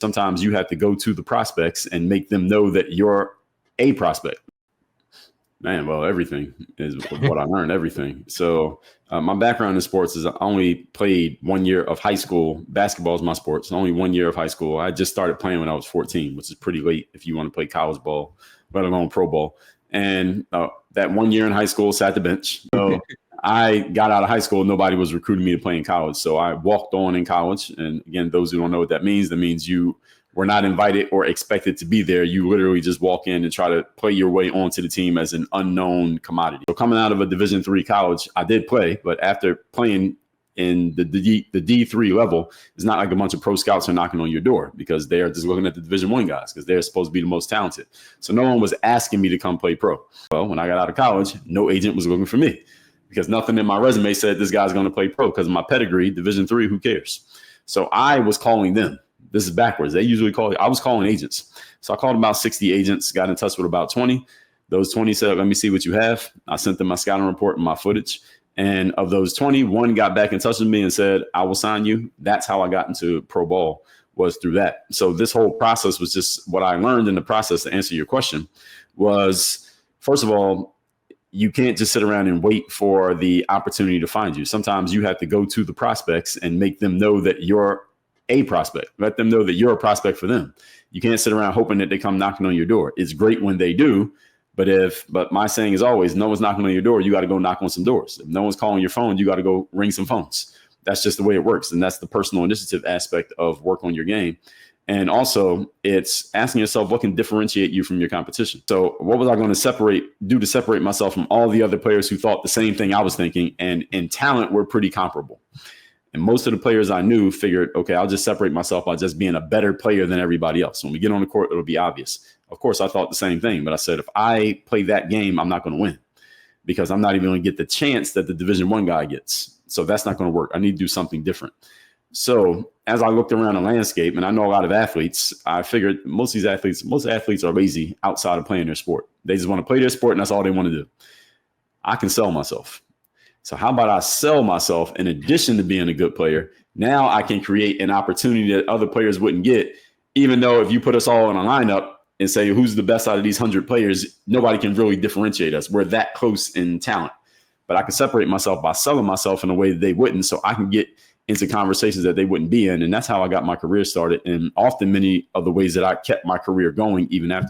Sometimes you have to go to the prospects and make them know that you're a prospect. Man, well, everything is what I learned, everything. So my background in sports is I only played 1 year of high school. Basketball is my sport. So only 1 year of high school. I just started playing when I was 14, which is pretty late if you want to play college ball, let alone pro ball. And that 1 year in high school, sat the bench. So I got out of high school. Nobody was recruiting me to play in college. So I walked on in college. And again, those who don't know what that means you were not invited or expected to be there. You literally just walk in and try to play your way onto the team as an unknown commodity. So coming out of a Division III college, I did play, but after playing in the D3 level, it's not like a bunch of pro scouts are knocking on your door because they are just looking at the Division I guys because they're supposed to be the most talented. So no one was asking me to come play pro. Well, when I got out of college, no agent was looking for me because nothing in my resume said this guy's going to play pro because of my pedigree, Division III, who cares? So I was calling them. This is backwards. They usually I was calling agents. So I called about 60 agents, got in touch with about 20. Those 20 said, let me see what you have. I sent them my scouting report and my footage. And of those 20, one got back in touch with me and said, I will sign you. That's how I got into pro ball, was through that. So this whole process was just what I learned in the process to answer your question was, first of all, you can't just sit around and wait for the opportunity to find you. Sometimes you have to go to the prospects and make them know that you're a prospect. Let them know that you're a prospect for them. You can't sit around hoping that they come knocking on your door. It's great when they do, but my saying is always, no one's knocking on your door, you got to go knock on some doors. If no one's calling your phone, you got to go ring some phones. That's just the way it works. And that's the personal initiative aspect of work on your game. And also it's asking yourself, what can differentiate you from your competition? So what was I going to do to separate myself from all the other players who thought the same thing I was thinking? And in talent, we're pretty comparable. And most of the players I knew figured, okay, I'll just separate myself by just being a better player than everybody else. When we get on the court, it'll be obvious. Of course, I thought the same thing, but I said, if I play that game, I'm not going to win because I'm not even going to get the chance that the Division I guy gets. So that's not going to work. I need to do something different. So as I looked around the landscape, and I know a lot of athletes, I figured most athletes are lazy outside of playing their sport. They just want to play their sport, and that's all they want to do. I can sell myself. So how about I sell myself in addition to being a good player? Now I can create an opportunity that other players wouldn't get, even though if you put us all in a lineup and say, who's the best out of these 100 players, nobody can really differentiate us. We're that close in talent. But I can separate myself by selling myself in a way that they wouldn't, so I can get into conversations that they wouldn't be in. And that's how I got my career started. And often many of the ways that I kept my career going even after.